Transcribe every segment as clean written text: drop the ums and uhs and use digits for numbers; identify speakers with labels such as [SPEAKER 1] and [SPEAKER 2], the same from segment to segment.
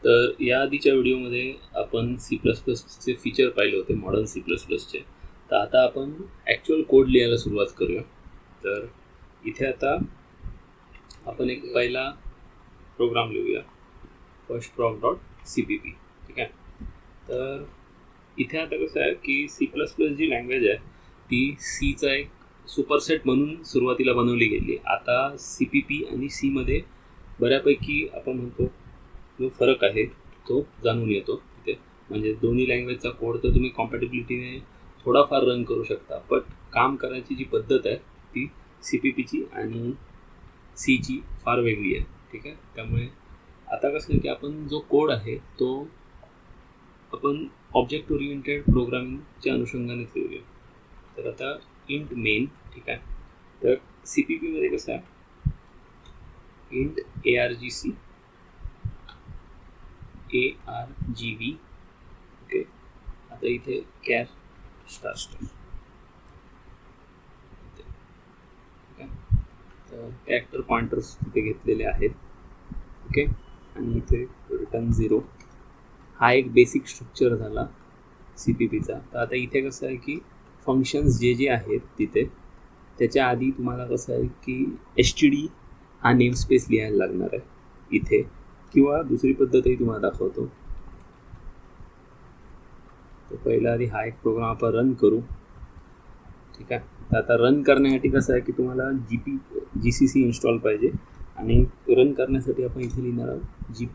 [SPEAKER 1] तर या आधीच्या व्हिडिओमध्ये आपण C++चे फीचर पाहिले होते, मॉडर्न C++चे. तर आता आपण ॲक्च्युअल कोड लिहायला सुरुवात करूया. तर इथे आता आपण एक पहिला प्रोग्राम लिहूया, firstproc.cpp. ठीक आहे. तर इथे आता कसं आहे की C++ जी लँग्वेज आहे ती सीचा एक सुपरसेट म्हणून सुरुवातीला बनवली गेली. आता CPP आणि सीमध्ये बऱ्यापैकी आपण म्हणतो जो फरक आहे तो जाणून येतो तिथे. म्हणजे दोन्ही लँग्वेजचा कोड तर तुम्ही कॉम्पॅटिबिलिटीने थोडाफार रन करू शकता, बट काम करायची जी पद्धत आहे ती CPPची आणि सीची फार वेगळी आहे. ठीक आहे. त्यामुळे आता कसं आहे की आपण जो कोड आहे तो आपण ऑब्जेक्ट ओरिएंटेड प्रोग्रामिंगच्या अनुषंगाने लिहूया. तर आता इंट मेन. ठीक आहे. तर CPPमध्ये कसं आहे, इंट argc argv. ओके. आता इथे कॅर स्टार स्टार. ठीक आहे. तर कॅरेक्टर पॉइंटर्स तिथे घेतलेले आहेत. ओके. आणि इथे रिटर्न 0 हा एक बेसिक स्ट्रक्चर झाला CPPचा. तर आता इथे कसं आहे की फंक्शन्स जे आहेत तिथे त्याच्या आधी तुम्हाला कसं आहे की std हा नेम स्पेस लिहायला लागणार आहे इथे, किंवा दुसरी पद्धतही तुम्हाला दाखवतो. तर पहिला आधी हा एक प्रोग्राम आपण रन करू. ठीक आहे. तर आता रन करण्यासाठी कसं आहे की तुम्हाला GCC इन्स्टॉल पाहिजे, आणि रन करण्यासाठी आपण इथे लिहिणार आहोत G++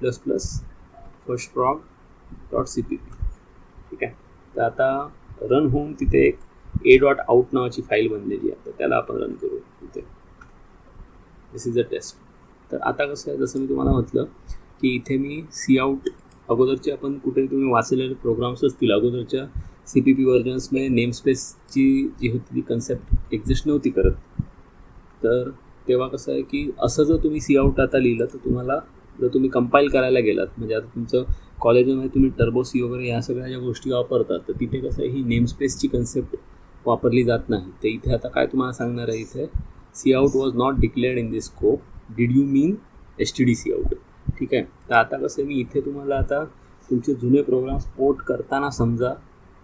[SPEAKER 1] firstproc.cpp. ठीक आहे. तर आता रन होऊन तिथे एक a.out नावाची फाईल बनलेली आहे. तर त्याला आपण रन करू इथे. दिस इज अ टेस्ट. तर आता कसं आहे, जसं मी तुम्हाला म्हटलं की इथे मी Cout अगोदरचे आपण कुठेही तुम्ही वाचलेले प्रोग्राम्स असतील अगोदरच्या CPP व्हर्जन्समध्ये नेमस्पेसची जी होती ती कन्सेप्ट एक्झिस्ट नव्हती करत. तर तेव्हा कसं आहे की असं जर तुम्ही Cout आता लिहिलं तर तुम्हाला जर तुम्ही कंपाईल करायला गेलात, म्हणजे आता तुमचं कॉलेजमध्ये तुम्ही टर्बो सी वगैरे या सगळ्या ज्या गोष्टी वापरतात, तर तिथे कसं आहे ही नेमस्पेसची कन्सेप्ट वापरली जात नाही. तर इथे आता काय तुम्हाला सांगणार आहे, इथे Cout was not declared in this scope, did you mean std Cout. ठीक आहे. तर आता कसं मी इथे तुम्हाला आता तुमचे जुने प्रोग्राम्स पोर्ट करताना समजा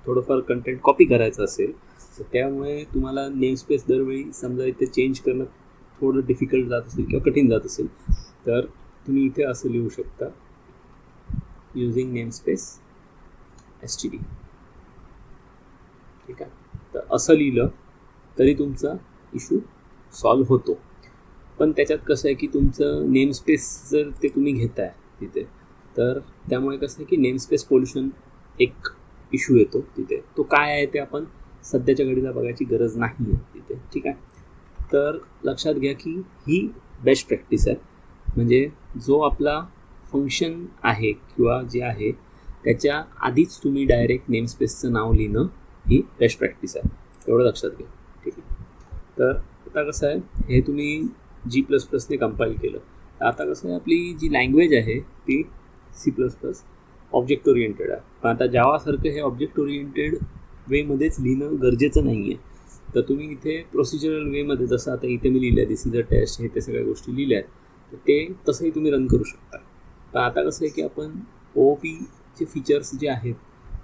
[SPEAKER 1] थोडंफार कंटेंट कॉपी करायचं असेल, तर त्यामुळे तुम्हाला नेमस्पेस दरवेळी समजा इथे चेंज करणं थोडं डिफिकल्ट जात असेल किंवा कठीण जात असेल, तर तुम्ही इथे असं लिहू शकता, युझिंग नेमस्पेस std. ठीक आहे. तर असं लिहिलं तरी तुमचा इश्यू सॉल्व होतो. पण त्याच्यात कसं आहे की तुमचं नेमस्पेस जर ते तुम्ही घेताय तिथे, तर त्यामुळे कसं आहे की नेमस्पेस पोल्युशन एक इश्यू येतो तिथे. तो काय आहे ते आपण सध्याच्या घडीला बघायची गरज नाही आहे तिथे. ठीक आहे. तर लक्षात घ्या की ही बेस्ट प्रॅक्टिस आहे. म्हणजे जो आपला फंक्शन आहे किंवा जे आहे त्याच्या आधीच तुम्ही डायरेक्ट नेमस्पेसचं नाव लिहिणं ही बेस्ट प्रॅक्टिस आहे. एवढं लक्षात घ्या. ठीक आहे. तर आता कसं आहे, हे तुम्ही G++ने कंपाईल केलं. तर आता कसं आहे, आपली जी लँग्वेज आहे ती C++ ऑब्जेक्ट ओरिएंटेड आहे. पण आता जावासारखं हे ऑब्जेक्ट ओरिएंटेड वेमध्येच लिहिणं गरजेचं नाही आहे. तर तुम्ही इथे प्रोसिजरल वेमध्ये, जसं आता इथे मी लिहिलं आहे दिस इज अ टेस्ट, हे ते सगळ्या गोष्टी लिहिल्या आहेत, तर ते तसंही तुम्ही रन करू शकता. पण आता कसं आहे की आपण OOPचे फीचर्स जे आहेत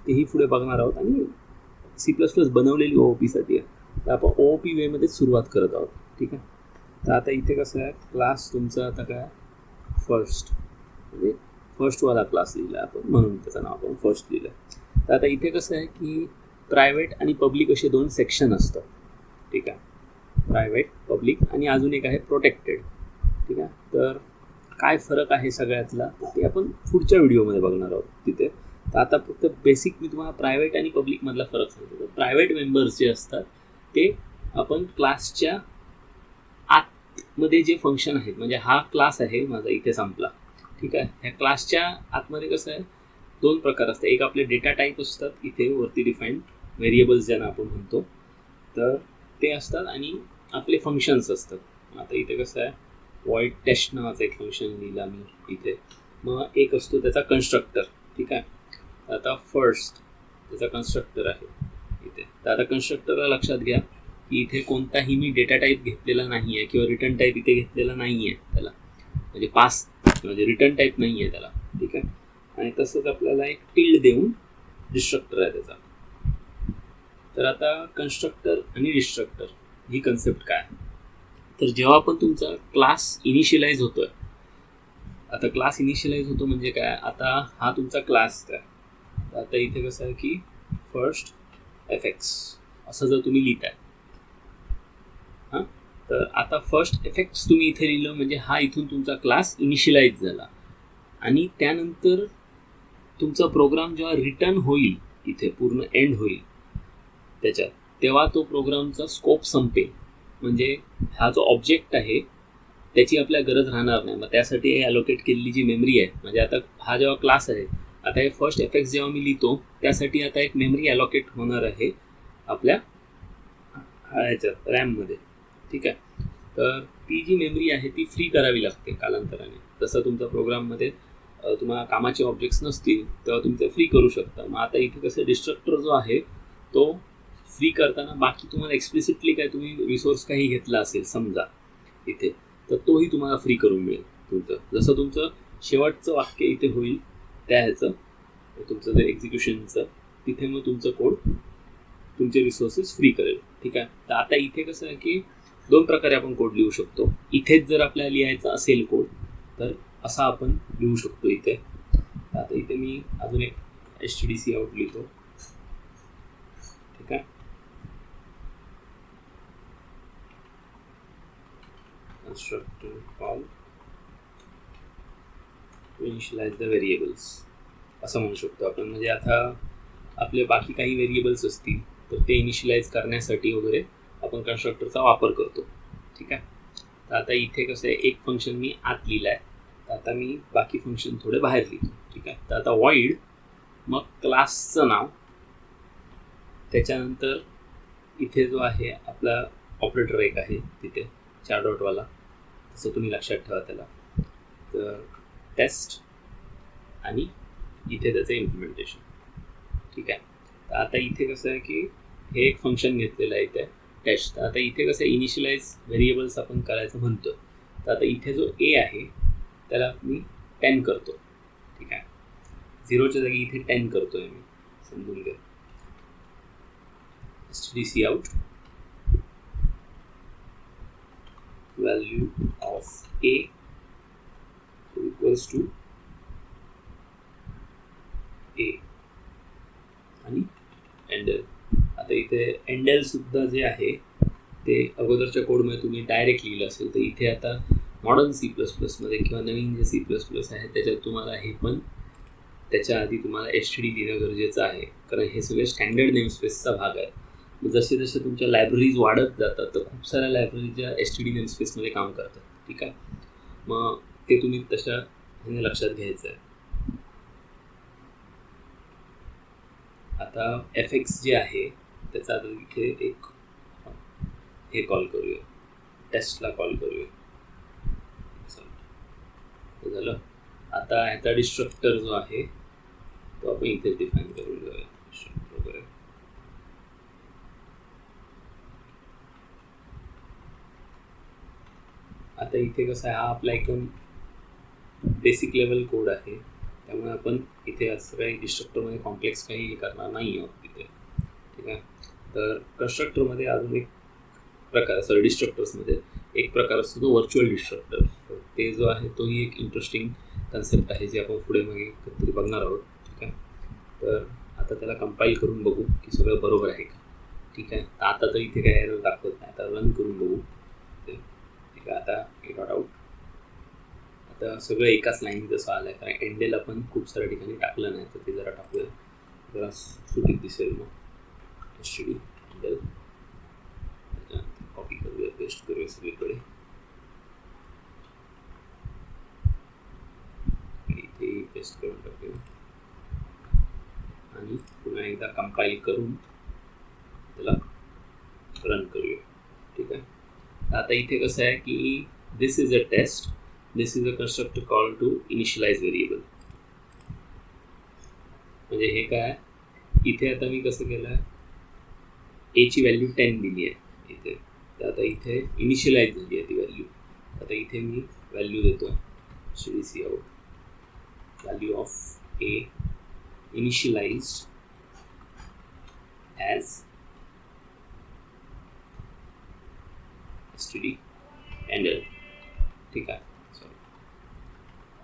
[SPEAKER 1] तेही पुढे बघणार आहोत, आणि C++ बनवलेली OOPसाठी आहे. तर आपण OOP वेमध्येच सुरुवात करत आहोत. ठीक आहे. तर आता इथे कसं आहे, क्लास तुमचा आता काय फर्स्ट, म्हणजे फर्स्टवाला क्लास लिहिला आहे आपण, म्हणून त्याचं नाव आपण फर्स्ट लिहिलं आहे. तर आता इथे कसं आहे की प्रायव्हेट आणि पब्लिक असे दोन सेक्शन असतात. ठीक आहे. प्रायव्हेट, पब्लिक, आणि अजून एक आहे प्रोटेक्टेड. ठीक आहे. तर काय फरक आहे सगळ्यातला, तर ते आपण पुढच्या व्हिडिओमध्ये बघणार आहोत तिथे. तर आता फक्त बेसिक मी तुम्हाला प्रायव्हेट आणि पब्लिकमधला फरक सांगतो. तर प्रायव्हेट मेंबर्स जे असतात ते आपण क्लासच्या आतमध्ये जे फंक्शन आहेत, म्हणजे हा क्लास आहे माझा इथे संपला. ठीक आहे. ह्या क्लासच्या आतमध्ये कसं आहे, दोन प्रकार असतात. एक आपले डेटा टाईप असतात इथे वरती डिफाईंड व्हेरिएबल्स ज्यांना आपण म्हणतो, तर ते असतात, आणि आपले फंक्शन्स असतात. आता इथे कसं आहे, वॉइड टेस्ट नावाचं एक फंक्शन लिहिला मी इथे. मग एक असतो त्याचा कन्स्ट्रक्टर. ठीक आहे. आता फर्स्ट त्याचा कन्स्ट्रक्टर आहे इथे. तर आता कन्स्ट्रक्टरला लक्षात घ्या की इथे कोणताही मी डेटा टाईप घेतलेला नाही आहे, किंवा रिटर्न टाईप इथे घेतलेला नाही आहे त्याला, म्हणजे पास म्हणजे रिटर्न टाईप नाही आहे त्याला. ठीक आहे. आणि तसंच आपल्याला एक टिल्ड देऊन डिस्ट्रक्टर आहे त्याचा. तर आता कन्स्ट्रक्टर आणि डिस्ट्रक्टर ही कन्सेप्ट काय, तर जेव्हा पण तुमचा क्लास इनिशियलाइज होतोय, आता क्लास इनिशियलाइज होतो म्हणजे काय, आता हा तुमचा क्लास आहे. तर आता इथे कसं आहे की फर्स्ट एफेक्ट्स असं जर तुम्ही लिहिताय, हां, तर आता फर्स्ट एफेक्ट्स तुम्ही इथे लिहिलं म्हणजे हा इथून तुमचा क्लास इनिशियलाइज झाला. आणि त्यानंतर तुमचा प्रोग्राम जेव्हा रिटर्न होईल, इथे पूर्ण एंड होईल त्याच्यात, तेव्हा तो प्रोग्रामचा स्कोप संपेल. म्हणजे हा जो ऑब्जेक्ट आहे त्याची आपल्या गरज राहणार नाही. मग त्यासाठी हे अलोकेट केलेली जी मेमरी आहे, म्हणजे आता हा जेव्हा क्लास आहे, आता हे फर्स्ट एफेक्ट्स जेव्हा मी लिहितो त्यासाठी आता एक मेमरी अलोकेट होणार आहे आपल्या ह्याच्यात रॅममध्ये. ठीक आहे, तर ती जी मेमरी आहे ती फ्री करावी लागते कालांतराने. तसं तुमच्या प्रोग्राममध्ये तुम्हाला कामाचे ऑब्जेक्ट्स नसतील तेव्हा तुम्ही ते फ्री करू शकता. मग आता इथे कसं डिस्ट्रक्टर जो आहे तो फ्री करताना बाकी तुम्हाला एक्सप्लिसिटली काय तुम्ही रिसोर्स काही घेतला असेल समजा इथे, तर तोही तुम्हाला फ्री करून मिळेल तुमचं. जसं तुमचं शेवटचं वाक्य इथे होईल त्या ह्याचं तुमचं जे एक्झिक्युशनचं, तिथे मग तुमचं कोड तुमचे रिसोर्सेस फ्री करेल. ठीक आहे, तर आता इथे कसं आहे की दोन प्रकारे आपण कोड लिहू शकतो. इथेच जर आपल्याला लिहायचा असेल कोड तर असा आपण लिहू शकतो इथे. आता इथे मी अजून एक HTDC आउट लिहितो. ठीक आहे, constructor call to initialize the variables असं म्हणू शकतो आपण. म्हणजे आता आपले बाकी काही व्हेरिएबल्स असतील तर ते इनिशियलाइज करण्यासाठी वगैरे आपण कन्स्ट्रक्टरचा वापर करतो. ठीक आहे, तर आता इथे कसं आहे एक फंक्शन मी आत लिहिलं आहे, तर आता मी बाकी फंक्शन थोडे बाहेर लिहितो. ठीक आहे, तर आता वॉइड मग क्लासचं नाव, त्याच्यानंतर इथे जो आहे आपला ऑपरेटर एक आहे तिथे 4 डॉटवाला, तसं तुम्ही लक्षात ठेवा त्याला. तर टेस्ट आणि इथे त्याचं इम्प्लिमेंटेशन. ठीक आहे, तर आता इथे कसं आहे की हे एक फंक्शन घेतलेलं आहे इथे टेस्ट. तर आता इथे कसं इनिशियलाइज व्हेरिएबल्स आपण करायचं म्हणतो. तर आता इथे जो ए आहे त्याला मी 10 करतो. ठीक आहे, 0च्या जागी इथे 10 करतो आहे मी, समजून घ्या. HTDC out value of a equals to a आणि एंडल. आता इथे एंडल सुद्धा जे आहे ते अगोदरच्या कोडमध्ये तुम्ही डायरेक्ट लिहिलं असेल, तर इथे आता मॉडर्न C++मध्ये किंवा नवीन जे C++ आहे त्याच्यात तुम्हाला हे पण त्याच्या आधी तुम्हाला HTD लिहिणं गरजेचं आहे, कारण हे सगळे स्टँडर्ड नेमस्पेसचा भाग आहे. जसे जसे तुमच्या लायब्ररीज वाढत जातात तर खूप साऱ्या लायब्ररीच्या HTD नेमस्पेसमध्ये काम करतात. ठीक आहे, मग ते तुम्ही तशा ह्याने लक्षात घ्यायचं आहे. आता FX जे आहे त्याचा आता इथे एक हे कॉल करूया, टेस्टला कॉल करूया. हे झालं. आता ह्याचा डिस्ट्रक्टर जो आहे तो आपण इथे डिफाईन करून घेऊया. डिस्ट्रक्टर वगैरे आता इथे कसं आहे, हा आपला एकदम बेसिक लेवल कोड आहे, त्यामुळे आपण इथे असं काही डिस्ट्रक्टरमध्ये कॉम्प्लेक्स काही करणार नाही आहोत इथे. ठीक आहे, तर कन्स्ट्रक्टरमध्ये अजून एक प्रकार, सॉरी डिस्ट्रक्टर्समध्ये एक प्रकार असतो तो व्हर्च्युअल डिस्ट्रक्टर. ते जो आहे तोही एक इंटरेस्टिंग कन्सेप्ट आहे जे आपण पुढे मागे कधीतरी बघणार आहोत. ठीक आहे, तर आता त्याला कंपाईल करून बघू की सगळं बरोबर आहे का. ठीक आहे, तर आता तर इथे काय एरर दाखवत नाही, आता रन करून बघू. ठीक आहे, आता हे डॉट आउट. आता सगळं एकाच लाईन जसं आलं आहे, कारण एंडेल आपण खूप साऱ्या ठिकाणी टाकलं नाही, तर ते जरा टाकूया, जरा सुटीत दिसेल. मग HTD एंडेल कॉपी करूया, पेस्ट करूया सगळीकडे. इथे पेस्ट करून टाकूया आणि पुन्हा एकदा कंपाईल करून त्याला रन करूया. ठीक आहे, आता इथे कसं आहे की this is a test, this is a constructor call to initialize variable. म्हणजे हे काय इथे आता मी कसं केलं आहे, ए ची व्हॅल्यू 10 दिली आहे इथे, तर आता इथे इनिशियलाइज झाली आहे ती व्हॅल्यू. आता इथे मी व्हॅल्यू देतो HTDC out value of a initialized as std handle. ठीक आहे.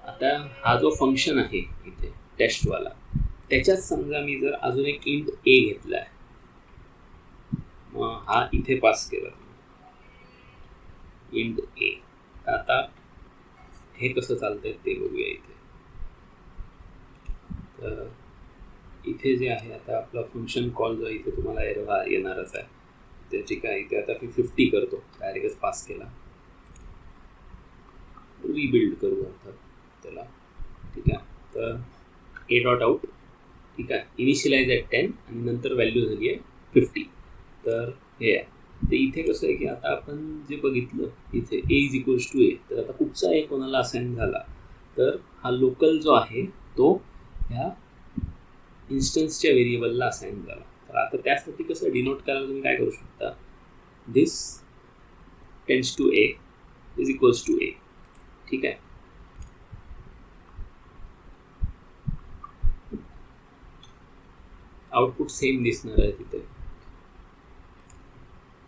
[SPEAKER 1] आता हा जो फंक्शन आहे इथे टेस्टवाला, त्याच्यात समजा मी जर अजून एक इंट ए घेतला आहे, मग हा इथे पास केला इंट ए. आता हे कसं चालतंय ते बघूया इथे. तर इथे जे आहे आता आपला फंक्शन कॉल जो इथे तुम्हाला एरर येणारच आहे. ते ठीक आहे. इथे आता 50 करतो, डायरेक्टच पास केला. रिबिल्ड करू अर्थात त्याला. ठीक आहे. तर ए डॉट आउट, ठीक आहे, इनिशियलाइज ॲट 10 आणि नंतर व्हॅल्यू झाली आहे 50. तर हे आहे. तर इथे कसं आहे की आता आपण जे बघितलं इथे ए इज इक्वल्स टू ए, तर आता कुठचा ए कोणाला असाइन झाला, तर हा लोकल जो आहे तो ह्या इन्स्टन्सच्या व्हेरिएबलला असाइन झाला. तर आता त्यासाठी कसं डिनोट करायला तुम्ही काय करू शकता, this tense to a is equals to a. ठीक आहे. आउटपुट सेम दिसणार आहे तिथे.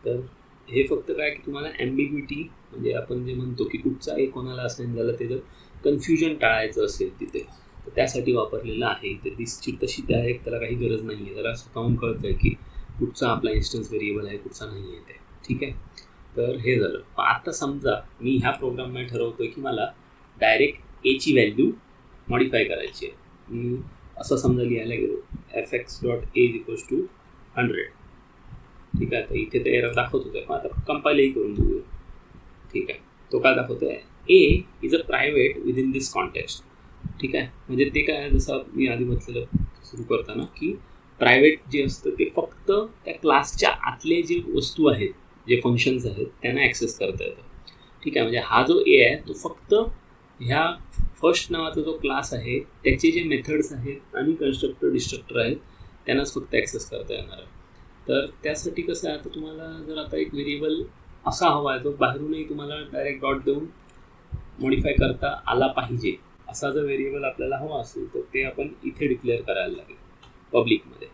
[SPEAKER 1] तर हे फक्त काय की तुम्हाला ॲम्बिग्विटी, म्हणजे आपण जे म्हणतो की कुठचा एक कोणाला असाइन झालं ते जर कन्फ्युजन टाळायचं असेल तिथे, तर त्यासाठी वापरलेलं आहे. इथे दिसची तशी डायरेक्ट त्याला काही गरज नाही आहे. जरा स्वतःहून कळतं आहे की कुठचा आपला इन्स्टन्स व्हेरिएबल आहे, कुठचा नाही आहे ते. ठीक आहे. तर हे झालं. आता समजा मी ह्या प्रोग्राममध्ये ठरवतो की मला डायरेक्ट एची व्हॅल्यू मॉडिफाय करायची आहे. मी असं समजा लिहायला गेलो fx.a इज इक्वल्स टू 100. ठीक आहे. तर इथे ते एरर दाखवत होतं, पण आता कंपाईलही करून बघूया. ठीक आहे. तो काय दाखवतो आहे, a is a private with in this context. ठीक आहे. म्हणजे ते काय, जसं मी आधी म्हटलेलं सुरू करताना की प्रायव्हेट जे असतं ते फक्त त्या क्लासच्या आतले जे वस्तू आहेत, जे फंक्शन्स आहेत, त्यांना ॲक्सेस करता येतं. ठीक आहे. म्हणजे हा जो ए आहे तो फक्त ह्या फर्स्ट नावाचा जो क्लास आहे त्याचे जे मेथड्स आहेत आणि कन्स्ट्रक्टर डिस्ट्रक्टर आहेत त्यांनाच फक्त ॲक्सेस करता येणार आहे. तर त्यासाठी कसं आहे, आता तुम्हाला जर आता एक व्हेरिएबल असा हवा आहे जो बाहेरूनही तुम्हाला डायरेक्ट डॉट देऊन मॉडिफाय करता आला पाहिजे, असा जर व्हेरिएबल आपल्याला हवा असेल तर ते आपण इथे डिक्लेअर करायला लागेल पब्लिकमध्ये.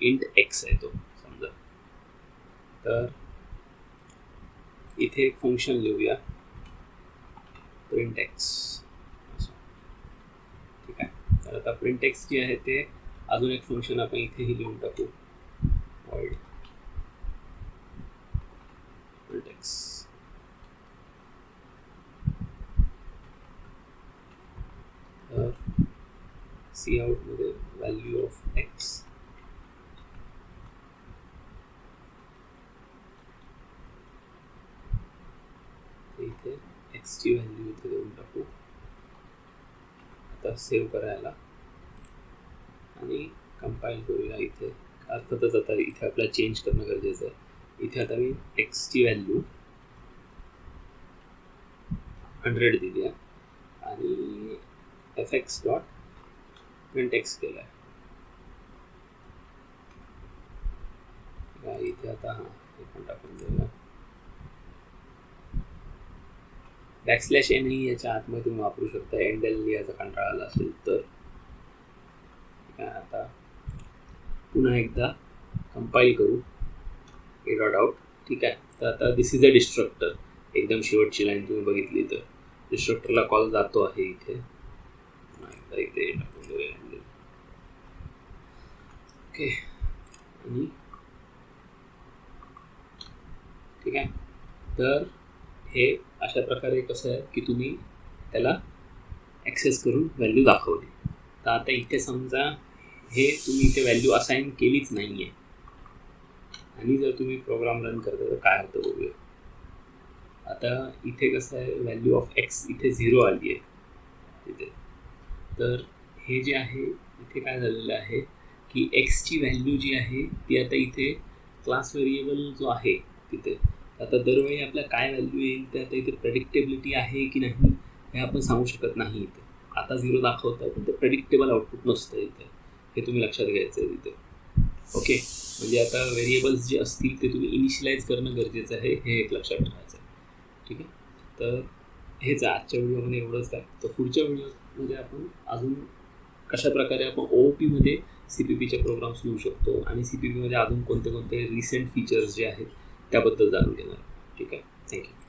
[SPEAKER 1] इंट एक्स आहे तो समजा. तर इथे एक फंक्शन लिहूया प्रिंट एक्स. ठीक आहे. तर आता प्रिंट एक्स जे आहे ते अजून एक फंक्शन आपण इथेही लिहून टाकू, void print x. सी आउटमध्ये व्हॅल्यू ऑफ एक्स, इथे एक्सची व्हॅल्यू इथे देऊन टाकू. आता सेव्ह करायला आणि कंपाईल करूया. इथे अर्थातच आता इथे आपल्याला चेंज करणं गरजेचं आहे. इथे आता मी एक्सची व्हॅल्यू 100 दिली आहे आणि fx.printx केला आहे. इथे आता हां हे पण टाकून देऊया. बॅकस्लॅश ए नाही याच्या आतमध्ये तुम्ही वापरू शकता. एंडल लिहायचा कंटाळा आला असेल तर. आता पुन्हा एकदा कंपाईल करू ए डॉट आउट. ठीक आहे. तर आता दिस इज अ डिस्ट्रक्टर. एकदम शेवटची लाईन तुम्ही बघितली तर डिस्ट्रक्टरला कॉल जातो आहे इथे. एकदा इथे टाकून देऊया हँडल. ओके. आणि ठीक आहे. तर हे अशा प्रकारे कसं आहे की तुम्ही त्याला ॲक्सेस करून व्हॅल्यू दाखवली. तर आता इथे समजा हे तुम्ही इथे व्हॅल्यू असाइन केलीच नाही आहे आणि जर तुम्ही प्रोग्राम रन करता तर काय होतं बघूया. आता इथे कसं आहे, व्हॅल्यू ऑफ एक्स इथे 0 आली आहे तिथे. तर हे जे आहे इथे काय झालेलं आहे की एक्सची व्हॅल्यू जी आहे ती आता इथे क्लास व्हेरिएबल जो आहे तिथे, आता दरवेळी आपल्या काय व्हॅल्यू येईल ते आता इथे प्रेडिक्टेबिलिटी आहे की नाही हे आपण सांगू शकत नाही. इथे आता 0 दाखवतं पण ते प्रेडिक्टेबल आउटपुट नसतं इथे. हे तुम्ही लक्षात घ्यायचं आहे तिथे. ओके. म्हणजे आता व्हेरिएबल्स जे असतील ते तुम्ही इनिशियलाइज करणं गरजेचं आहे, हे एक लक्षात ठेवायचं आहे. ठीक आहे. तर हेच आजच्या व्हिडिओमध्ये एवढंच आहे. तर पुढच्या व्हिडिओमध्ये आपण अजून कशा प्रकारे आपण OOPमध्ये CPPचे प्रोग्राम्स लिहू शकतो आणि CPPमध्ये अजून कोणते कोणते रिसेंट फीचर्स जे आहेत त्याबद्दल जाणून घेणार. ठीक आहे, थँक्यू.